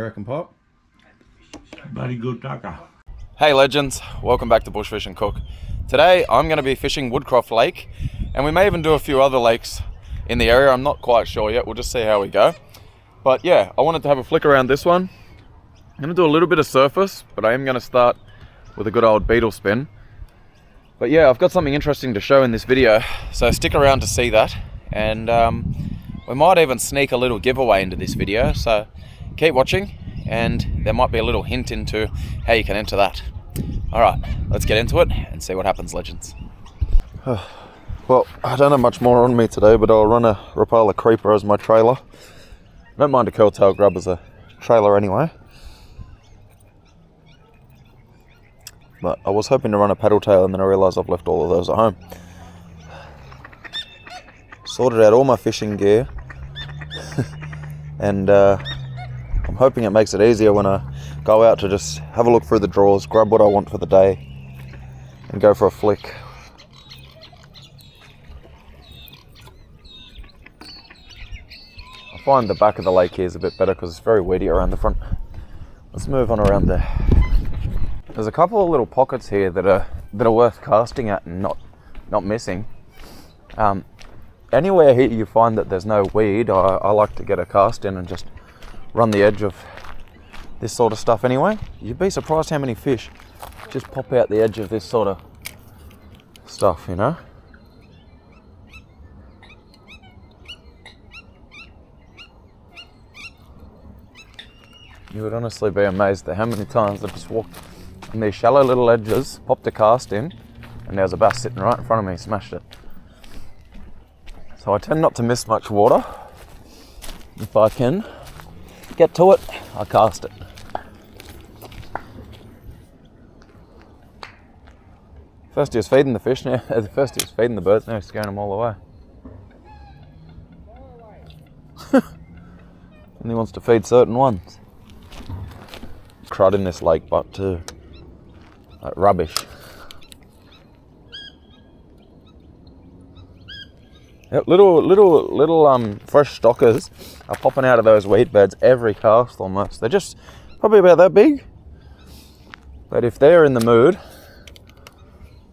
reckon, Pop? Bloody good tucker. Hey legends, welcome back to BushFish'n'Cook. Today I'm going to be fishing Woodcroft Lake, and we may even do a few other lakes in the area. I'm not quite sure yet, we'll just see how we go. But yeah, I wanted to have a flick around this one. I'm going to do a little bit of surface, but I am going to start with a good old Beetle spin. But yeah, I've got something interesting to show in this video, so stick around to see that. And we might even sneak a little giveaway into this video, so keep watching and there might be a little hint into how you can enter that. Alright, let's get into it and see what happens, legends. Well, I don't have much more on me today, but I'll run a Rapala Creeper as my trailer. I don't mind a curltail grub as a trailer anyway. But I was hoping to run a paddle tail, and then I realised I've left all of those at home. Sorted out all my fishing gear. And I'm hoping it makes it easier when I go out to just have a look through the drawers, grab what I want for the day, and go for a flick. I find the back of the lake here is a bit better because it's very weedy around the front. Let's move on around there. There's a couple of little pockets here that are worth casting at and not missing. Anywhere here you find that there's no weed, I like to get a cast in and just run the edge of this sort of stuff anyway. You'd be surprised how many fish just pop out the edge of this sort of stuff, you know? You would honestly be amazed at how many times I've just walked on these shallow little edges, popped a cast in, and there was a bass sitting right in front of me, smashed it. So I tend not to miss much water. If I can get to it, I cast it. First he was feeding the fish, now first he was feeding the birds, now he's scaring them all away. And he wants to feed certain ones. Crud in this lake, but too. Like rubbish. Yep, little fresh stockers are popping out of those weed beds every cast almost. They're just probably about that big. But if they're in the mood,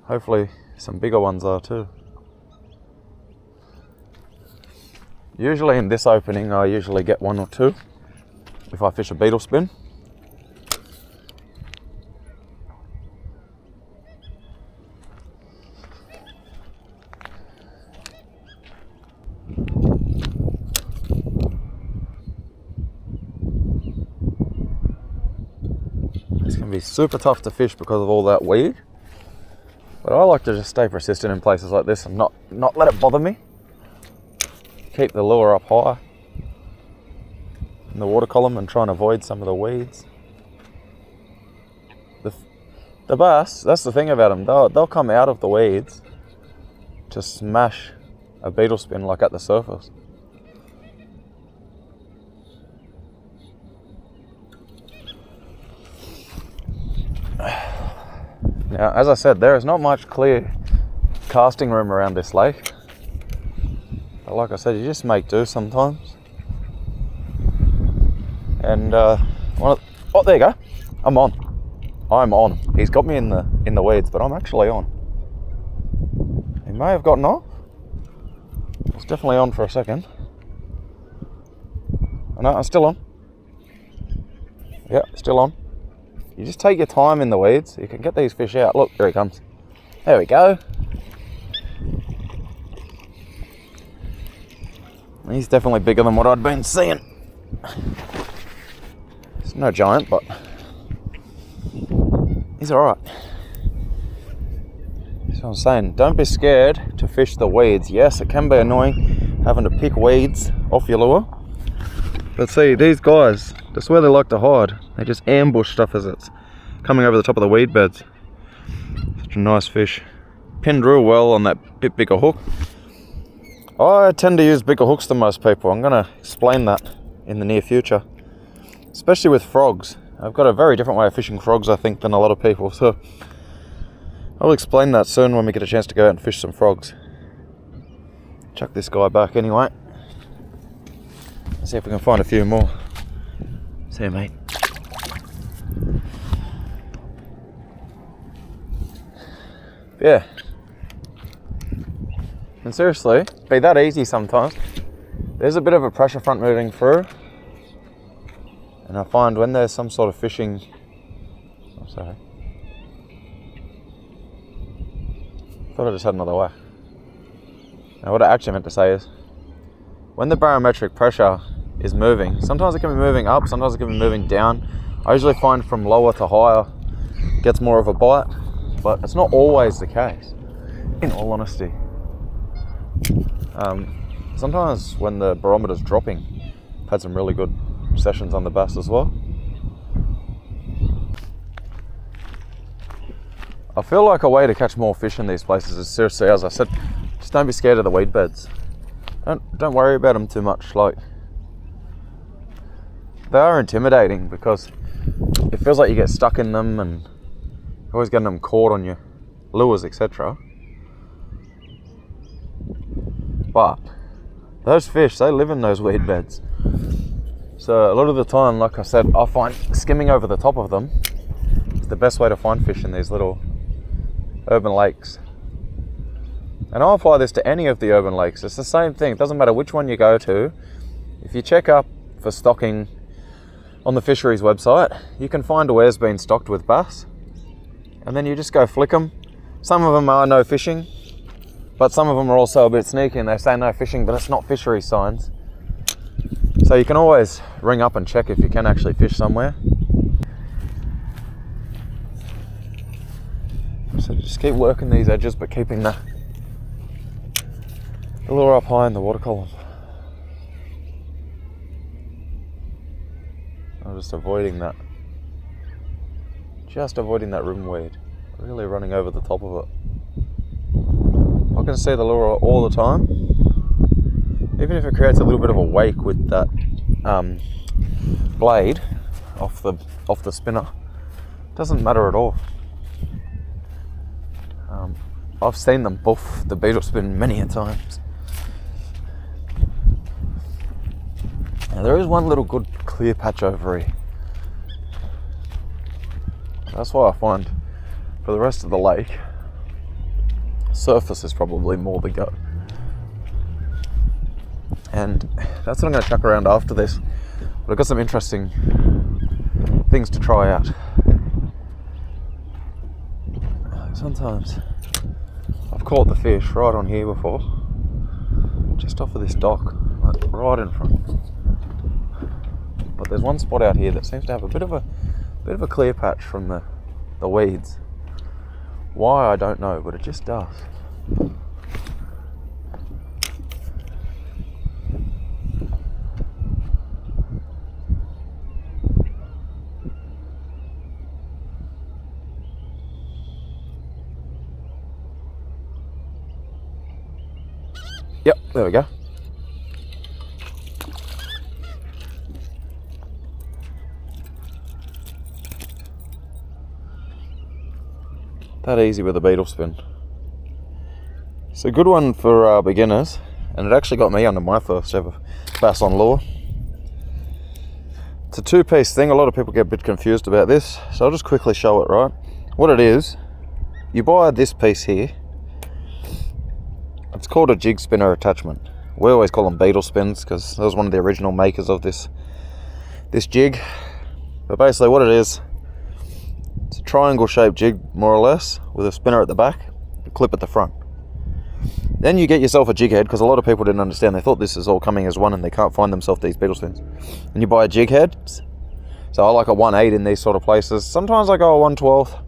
hopefully some bigger ones are too. Usually in this opening I usually get one or two if I fish a beetle spin. It's going to be super tough to fish because of all that weed, but I like to just stay persistent in places like this and not let it bother me. Keep the lure up high in the water column and try and avoid some of the weeds. The bass, that's the thing about them, they'll come out of the weeds to smash a beetle spin like at the surface. Now, as I said, there is not much clear casting room around this lake. But like I said, you just make do sometimes. And oh, there you go. I'm on. He's got me in the weeds, but I'm actually on. He may have gotten off. It's definitely on for a second. Oh, no, I'm still on. Yeah, still on. You just take your time in the weeds. You can get these fish out. Look, there he comes. There we go. He's definitely bigger than what I'd been seeing. He's no giant, but he's alright. That's what I'm saying. Don't be scared to fish the weeds. Yes, it can be annoying having to pick weeds off your lure. But see, these guys, that's where they like to hide. They just ambush stuff as it's coming over the top of the weed beds. Such a nice fish. Pinned real well on that bit bigger hook. I tend to use bigger hooks than most people. I'm going to explain that in the near future. Especially with frogs. I've got a very different way of fishing frogs, I think, than a lot of people. So I'll explain that soon when we get a chance to go out and fish some frogs. Chuck this guy back anyway. See if we can find a few more. See you, mate. Yeah. And seriously, be that easy sometimes. There's a bit of a pressure front moving through. And I find when there's some sort of fishing... I'm sorry. Thought I just had another whack. Now what I actually meant to say is, when the barometric pressure is moving, sometimes it can be moving up, sometimes it can be moving down. I usually find from lower to higher gets more of a bite, but it's not always the case, in all honesty. Sometimes when the barometer's dropping, I've had some really good sessions on the bass as well. I feel like a way to catch more fish in these places is, seriously, as I said, just don't be scared of the weed beds. Don't worry about them too much. Like, they are intimidating because it feels like you get stuck in them and you're always getting them caught on your lures, etc. But those fish, they live in those weed beds. So a lot of the time, like I said, I find skimming over the top of them is the best way to find fish in these little urban lakes. And I'll apply this to any of the urban lakes. It's the same thing. It doesn't matter which one you go to. If you check up for stocking on the fisheries website, you can find where's been stocked with bass. And then you just go flick them. Some of them are no fishing, but some of them are also a bit sneaky and they say no fishing, but it's not fishery signs. So you can always ring up and check if you can actually fish somewhere. So just keep working these edges, but keeping the lure up high in the water column. I'm just avoiding that rim weed, really running over the top of it. I can see the lure all the time, even if it creates a little bit of a wake with that blade off the spinner. Doesn't matter at all. I've seen them buff the beetle spin many a times. Now there is one little good clear patch over here. That's why I find for the rest of the lake, surface is probably more the go. And that's what I'm going to chuck around after this. But I've got some interesting things to try out. Sometimes I've caught the fish right on here before, just off of this dock, like right in front. But there's one spot out here that seems to have a bit of a clear patch from the weeds. Why, I don't know, but it just does. Yep, there we go. That easy with a beetle spin. It's a good one for beginners, and it actually got me under my first ever bass on lure. It's a two-piece thing. A lot of people get a bit confused about this, so I'll just quickly show it, right? What it is, you buy this piece here. It's called a jig spinner attachment. We always call them beetle spins because that was one of the original makers of this jig. But basically what it is, it's a triangle shaped jig more or less with a spinner at the back, a clip at the front. Then you get yourself a jig head, because a lot of people didn't understand. They thought this is all coming as one and they can't find themselves these beetle spins. And you buy a jig head. So I like a 1/8 in these sort of places. Sometimes I go a 1/12,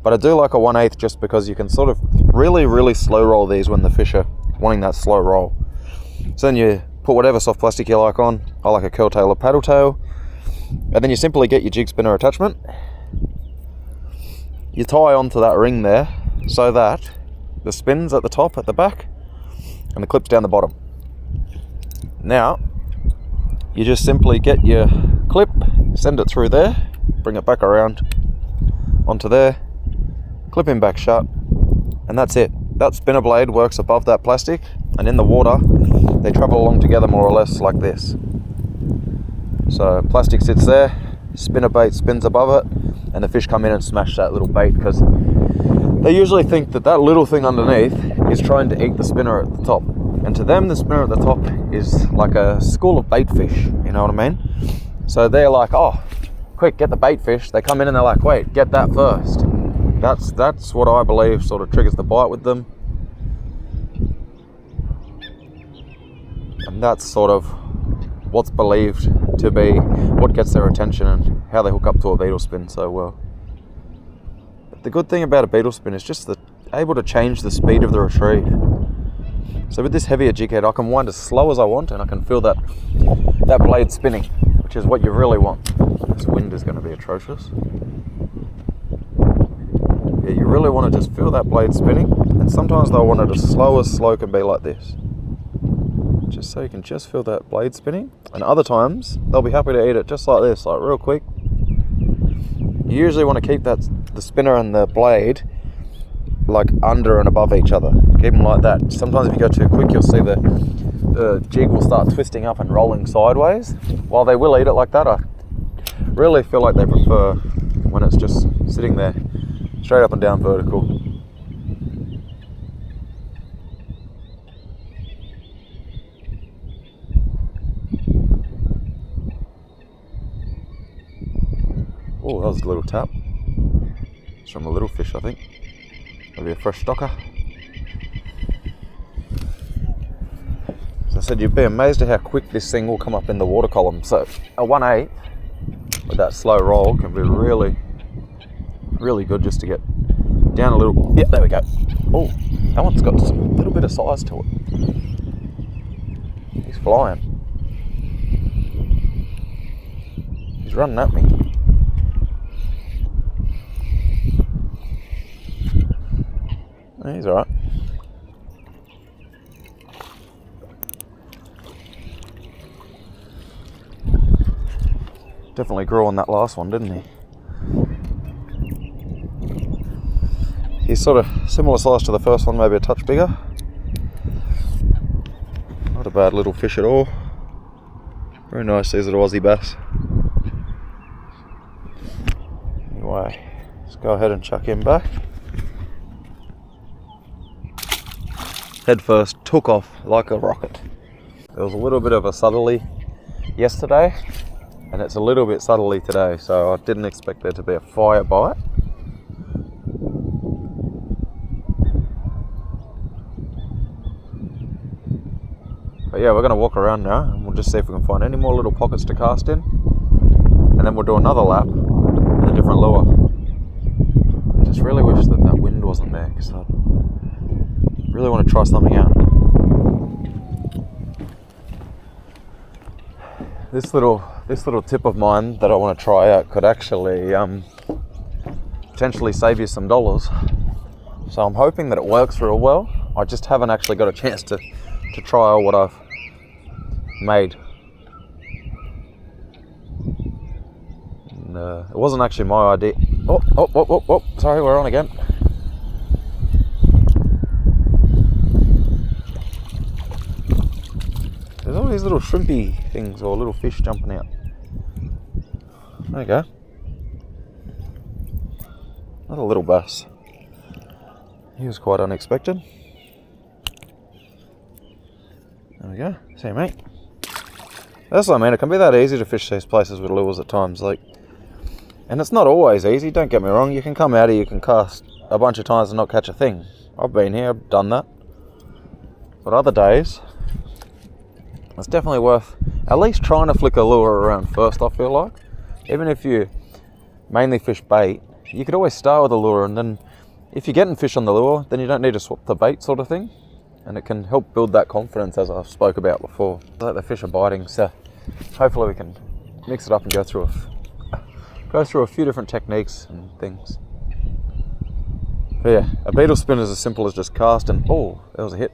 but I do like a 1/8 just because you can sort of really slow roll these when the fish are wanting that slow roll. So then you put whatever soft plastic you like on. I like a curl tail or paddle tail. And then you simply get your jig spinner attachment. You tie onto that ring there so that the spin's at the top, at the back, and the clip's down the bottom. Now, you just simply get your clip, send it through there, bring it back around onto there, clip him back shut, and that's it. That spinner blade works above that plastic, and in the water, they travel along together more or less like this. So plastic sits there, spinner bait spins above it, and the fish come in and smash that little bait, because they usually think that that little thing underneath is trying to eat the spinner at the top. And to them, the spinner at the top is like a school of bait fish, you know what I mean? So they're like, oh, quick, get the bait fish. They come in and they're like, wait, get that first. That's what I believe sort of triggers the bite with them. And that's sort of what's believed to be what gets their attention and how they hook up to a beetle spin so well. But the good thing about a beetle spin is just able to change the speed of the retrieve. So with this heavier jig head, I can wind as slow as I want and I can feel that blade spinning, which is what you really want. This wind is going to be atrocious. Yeah, you really want to just feel that blade spinning, and sometimes they'll want it as slow can be like this. Just so you can just feel that blade spinning, and other times they'll be happy to eat it just like this, like real quick. You usually want to keep the spinner and the blade like under and above each other. Keep them like that. Sometimes if you go too quick, you'll see the jig will start twisting up and rolling sideways. While they will eat it like that, I really feel like they prefer when it's just sitting there straight up and down vertical. Oh, that was a little tap. It's from a little fish, I think. Maybe a fresh stocker. As I said, you'd be amazed at how quick this thing will come up in the water column. So a 1/8 with that slow roll can be really, really good just to get down a little. Yeah, there we go. Oh, that one's got a little bit of size to it. He's flying. He's running at me. He's alright. Definitely grew on that last one, didn't he? He's sort of similar size to the first one, maybe a touch bigger. Not a bad little fish at all. Very nice, these little Aussie bass. Anyway, let's go ahead and chuck him back. Head first, took off like a rocket. There was a little bit of a southerly yesterday, and it's a little bit southerly today, so I didn't expect there to be a fire bite. But yeah, we're going to walk around now, and we'll just see if we can find any more little pockets to cast in, and then we'll do another lap with a different lure. I just really wish that wind wasn't there, because I really want to try something out. This little tip of mine that I want to try out could actually potentially save you some dollars. So I'm hoping that it works real well. I just haven't actually got a chance to try what I've made. And, it wasn't actually my idea. Oh, sorry, we're on again. There's all these little shrimpy things or little fish jumping out. There you go. Another little bass. He was quite unexpected. There we go. See you, mate. That's what I mean. It can be that easy to fish these places with lures at times. And it's not always easy, don't get me wrong. You can come out here, you can cast a bunch of times and not catch a thing. I've been here, I've done that. But other days, it's definitely worth at least trying to flick a lure around first, I feel like. Even if you mainly fish bait, you could always start with a lure, and then if you're getting fish on the lure, then you don't need to swap the bait sort of thing. And it can help build that confidence, as I spoke about before. Like the fish are biting, so hopefully we can mix it up and go through a few different techniques and things. But yeah, a beetle spin is as simple as just cast and, oh, that was a hit.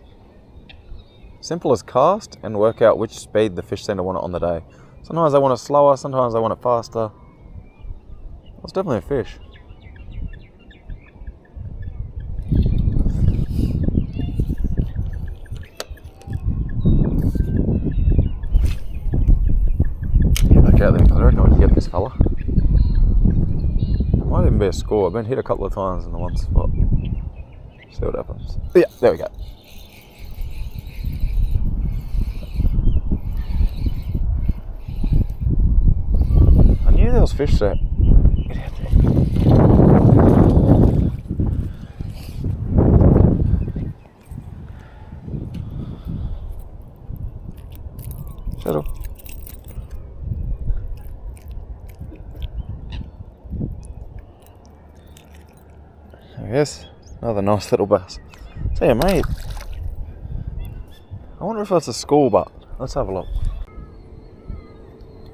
Simple as cast and work out which speed the fish seem to want it on the day. Sometimes they want it slower, sometimes they want it faster. It's definitely a fish. Get back out there because I reckon I can get this fella. Might even be a score. I've been hit a couple of times in the one spot. See what happens. Yeah, there we go. I knew there was fish there. Get out there. Settle. Yes, another nice little bass. So yeah, mate. I wonder if that's a school butt. Let's have a look.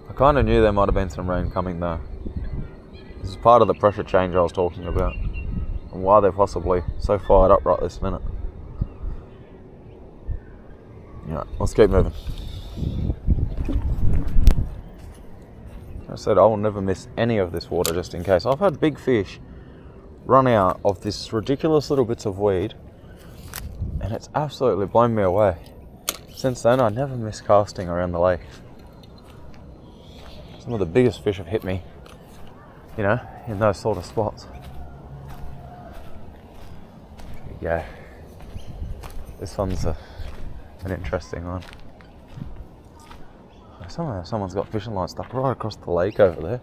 I kind of knew there might have been some rain coming though. This is part of the pressure change I was talking about, and why they're possibly so fired up right this minute. Yeah, let's keep moving. I said I will never miss any of this water just in case. I've had big fish run out of this ridiculous little bits of weed, and it's absolutely blown me away. Since then, I never miss casting around the lake. Some of the biggest fish have hit me, you know, in those sort of spots. Yeah, this one's an interesting one. Someone's got fishing line stuck right across the lake over there.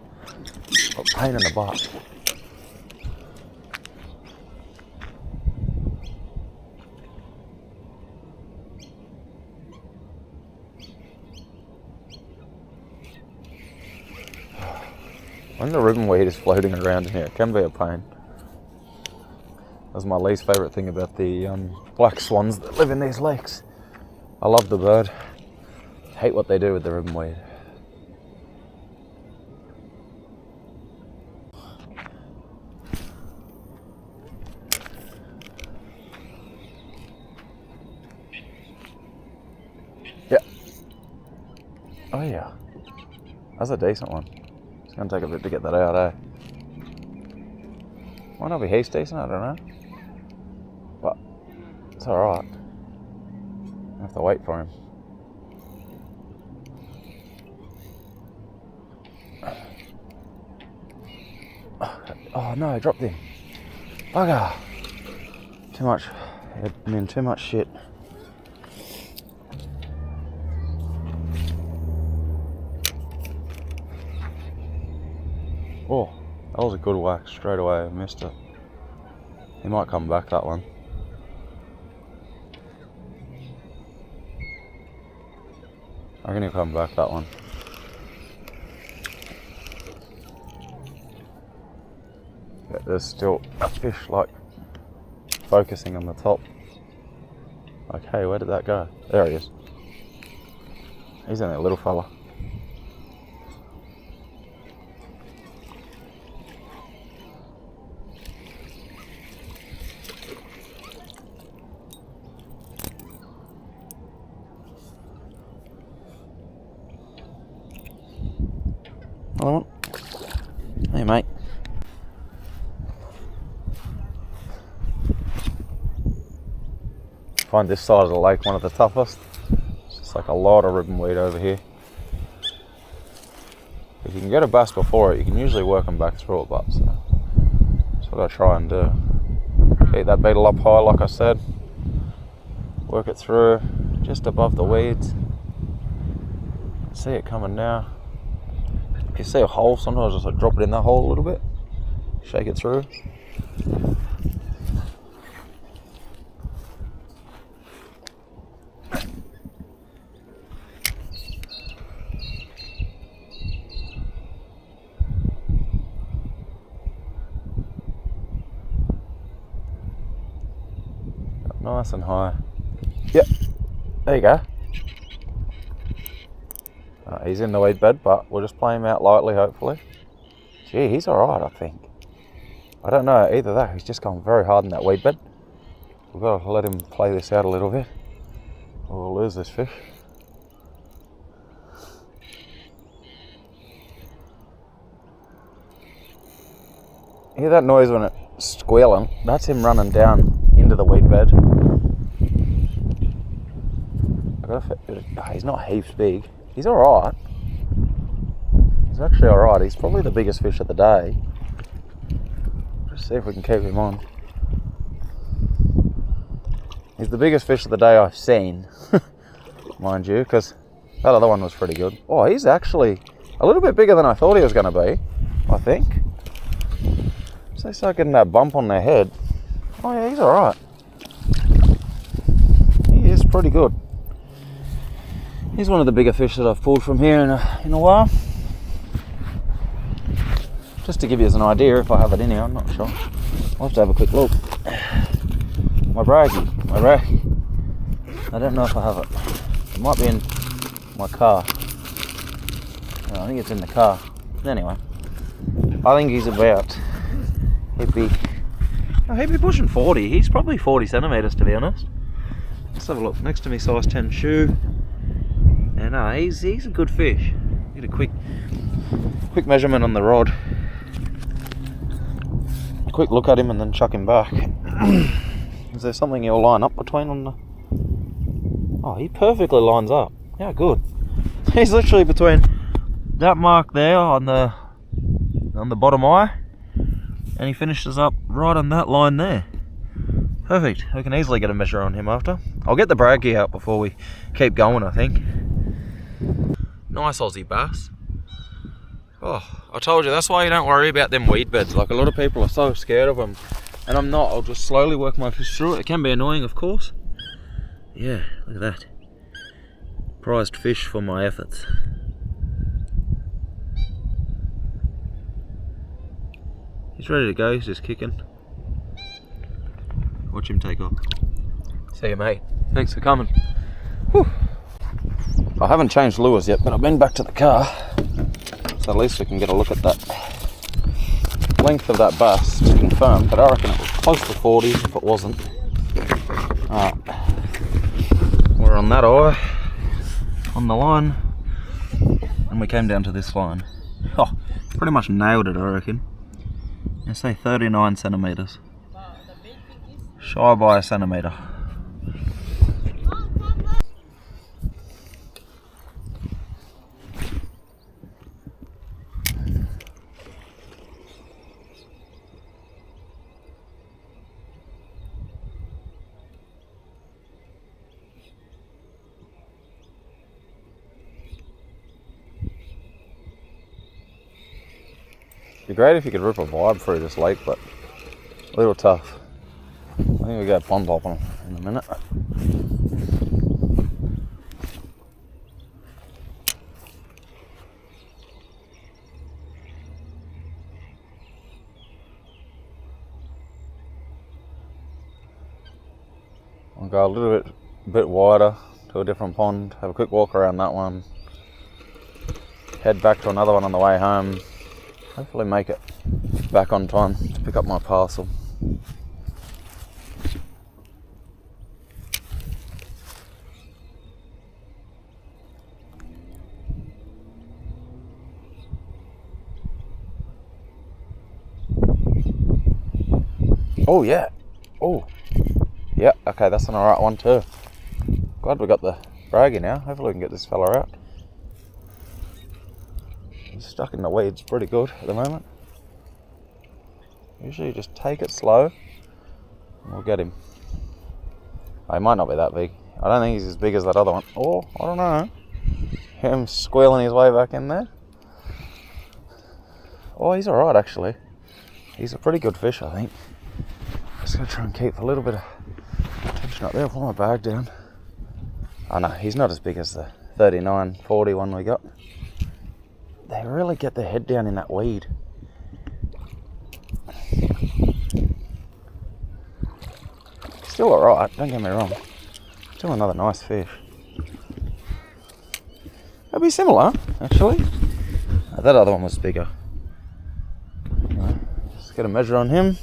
Got pain in the butt. When the ribbon weed is floating around in here, it can be a pain. That's my least favourite thing about the black swans that live in these lakes. I love the bird. Hate what they do with the ribbon weed. Yeah. Oh yeah. That's a decent one. It's going to take a bit to get that out, eh? Might not be heaps decent, I don't know. But it's alright. I have to wait for him. Oh no, I dropped him. Bugger! Too much. I mean, too much shit. Oh, that was a good whack straight away. I missed it. He might come back, that one. I reckon he'll come back, that one. Yeah, there's still a fish like focusing on the top. Okay, where did that go? There he is. He's only a little fella. Another one. Hey mate. I find this side of the lake one of the toughest. It's just like a lot of ribbon weed over here. If you can get a bass before it, you can usually work them back through it, but so that's what I try and do. Keep that beetle up high like I said. Work it through just above the weeds. See it coming now. If you see a hole, sometimes just like drop it in that hole a little bit, shake it through. Nice and high. Yep, there you go. He's in the weed bed, but we'll just play him out lightly, hopefully. Gee, he's alright, I think. I don't know, either that, he's just gone very hard in that weed bed. We've got to let him play this out a little bit, or we'll lose this fish. Hear that noise when it's squealing? That's him running down into the weed bed. He's not heaps big. He's alright. He's actually alright. He's probably the biggest fish of the day. Just see if we can keep him on. He's the biggest fish of the day I've seen, mind you, because that other one was pretty good. Oh, he's actually a little bit bigger than I thought he was going to be, I think. So they start getting that bump on their head. Oh yeah, he's alright. He is pretty good. He's one of the bigger fish that I've pulled from here in a while. Just to give you an idea, if I have it in here, I'm not sure. I'll have to have a quick look. My braggy. I don't know if I have it. It might be in my car. No, I think it's in the car. But anyway, I think he's about, he'd be pushing 40. He's probably 40 centimetres to be honest. Let's have a look. Next to me, size 10 shoe. And he's a good fish. Get a quick measurement on the rod. A quick look at him and then chuck him back. Is there something you'll line up between on the... Oh, he perfectly lines up. Yeah, good. He's literally between that mark there on the bottom eye, and he finishes up right on that line there. Perfect. We can easily get a measure on him after. I'll get the braggy out before we keep going, I think. Nice Aussie bass. Oh, I told you, that's why you don't worry about them weed beds. Like, a lot of people are so scared of them, and I'm not. I'll just slowly work my fish through it. It can be annoying, of course. Yeah, look at that. Prized fish for my efforts. He's ready to go, he's just kicking. Watch him take off. See you, mate. Thanks for coming. Whew. I haven't changed lures yet, but I've been back to the car. So at least we can get a look at that length of that bass to confirm, but I reckon it was close to 40 if it wasn't. Alright. We're on that eye, on the line, and we came down to this line. Oh, pretty much nailed it, I reckon. I say 39 centimetres. Shy by a centimetre. It'd be great if you could rip a vibe through this lake, but a little tough. I think we go pond hopping in a minute. I'll go a little bit wider to a different pond, have a quick walk around that one, head back to another one on the way home. Hopefully make it back on time to pick up my parcel. Oh yeah. Oh. Yeah, okay, that's an alright one too. Glad we got the braggy now. Hopefully we can get this fella out. He's stuck in the weeds pretty good at the moment. Usually you just take it slow and we'll get him. Oh, he might not be that big. I don't think he's as big as that other one. Oh, I don't know. Him squealing his way back in there. Oh, he's alright actually. He's a pretty good fish, I think. Just gonna try and keep a little bit of tension up there. I'll pull my bag down. Oh no, he's not as big as the 39, 40 one we got. They really get their head down in that weed. Still alright, don't get me wrong. Still another nice fish. That'd be similar, actually. That other one was bigger. Let's get a measure on him.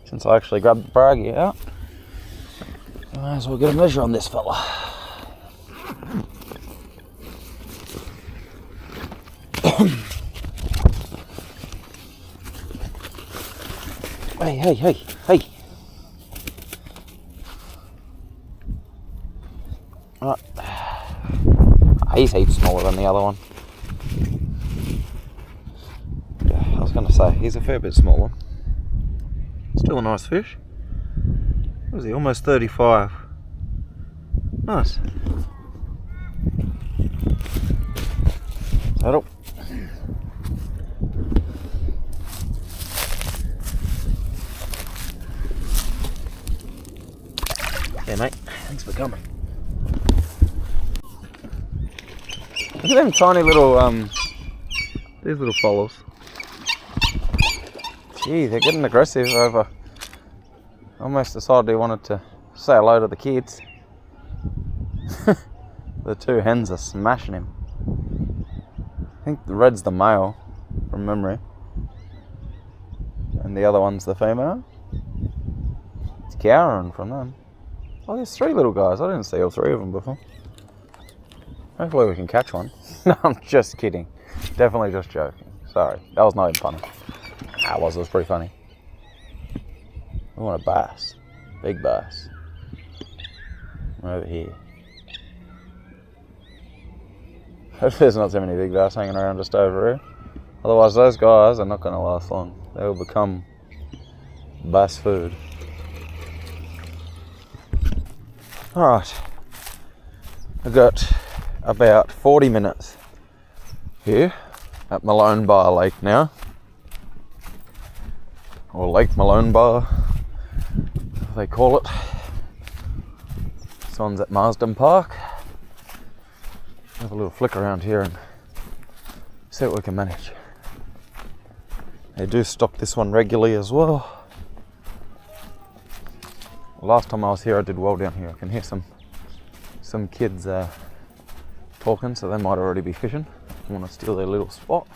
Since I actually grabbed the braggy out, I might as well get a measure on this fella. Hey. Right. He's heaps smaller than the other one. Yeah, I was going to say, he's a fair bit smaller. Still a nice fish. What is he? Almost 35. Nice. Saddle. Yeah, mate. Thanks for coming. Look at them tiny little, these little followers. Gee, they're getting aggressive over. Almost decided he wanted to say hello to the kids. The two hens are smashing him. I think the red's the male, from memory. And the other one's the female. It's cowering from them. Oh, there's three little guys. I didn't see all three of them before. Hopefully we can catch one. No, I'm just kidding. Definitely just joking. Sorry, that was not even funny. It was pretty funny. I want a bass. Big bass. Over here. Hopefully there's not so many big bass hanging around just over here. Otherwise those guys are not going to last long. They will become bass food. Alright. I've got about 40 minutes here at Malone Bar Lake now. Or Lake Malone Bar, they call it. This one's at Marsden Park. Have a little flick around here and see what we can manage. They do stock this one regularly as well. Last time I was here I did well down here. I can hear some kids talking, so they might already be fishing. I want to steal their little spot.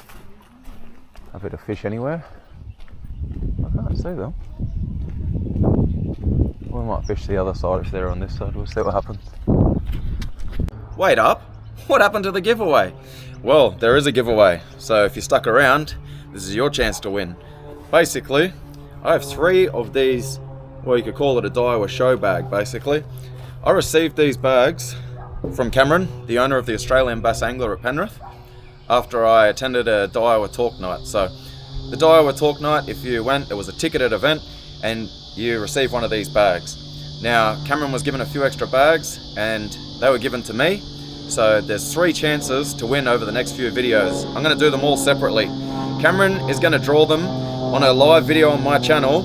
Happy to fish anywhere. I can't see them. We might fish the other side if they're on this side. We'll see what happens. Wait up! What happened to the giveaway? Well, there is a giveaway, so if you stuck around, this is your chance to win. Basically, I have 3 of these, well, you could call it a Daiwa show bag, basically. I received these bags from Cameron, the owner of the Australian Bass Angler at Penrith, after I attended a Daiwa talk night. So, the Daiwa talk night, if you went, there was a ticketed event, and you received one of these bags. Now, Cameron was given a few extra bags, and they were given to me. So there's 3 chances to win over the next few videos. I'm going to do them all separately. Cameron is going to draw them on a live video on my channel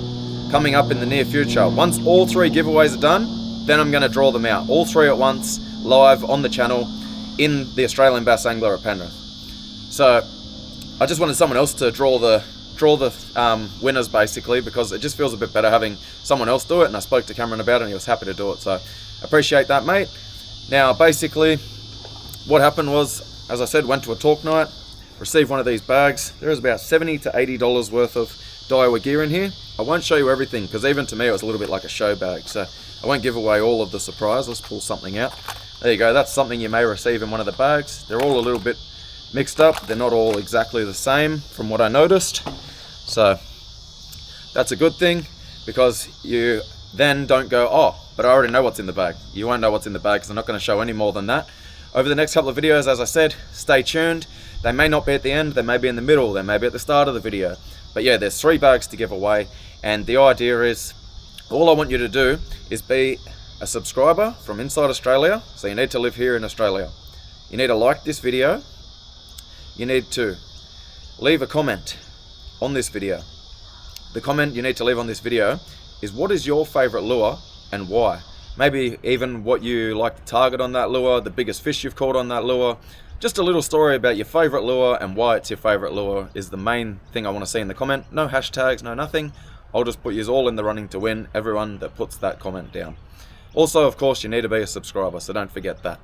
coming up in the near future. Once all 3 giveaways are done, then I'm going to draw them out. All 3 at once, live on the channel in the Australian Bass Angler at Penrith. So I just wanted someone else to draw the winners, basically, because it just feels a bit better having someone else do it, and I spoke to Cameron about it and he was happy to do it. So appreciate that, mate. Now, basically, what happened was, as I said, went to a talk night, received one of these bags. There is about $70 to $80 worth of Daiwa gear in here. I won't show you everything, because even to me it was a little bit like a show bag, so I won't give away all of the surprise. Let's pull something out. There you go, that's something you may receive in one of the bags. They're all a little bit mixed up. They're not all exactly the same from what I noticed. So that's a good thing, because you then don't go, oh, but I already know what's in the bag. You won't know what's in the bag, because I'm not going to show any more than that. Over the next couple of videos, as I said, stay tuned. They may not be at the end, they may be in the middle, they may be at the start of the video. But yeah, there's 3 bags to give away, and the idea is, all I want you to do is be a subscriber from inside Australia. So you need to live here in Australia. You need to like this video. You need to leave a comment on this video. The comment you need to leave on this video is, what is your favorite lure and why? Maybe even what you like to target on that lure, the biggest fish you've caught on that lure. Just a little story about your favorite lure and why it's your favorite lure is the main thing I want to see in the comment. No hashtags, no nothing. I'll just put you all in the running to win, everyone that puts that comment down. Also, of course, you need to be a subscriber, so don't forget that.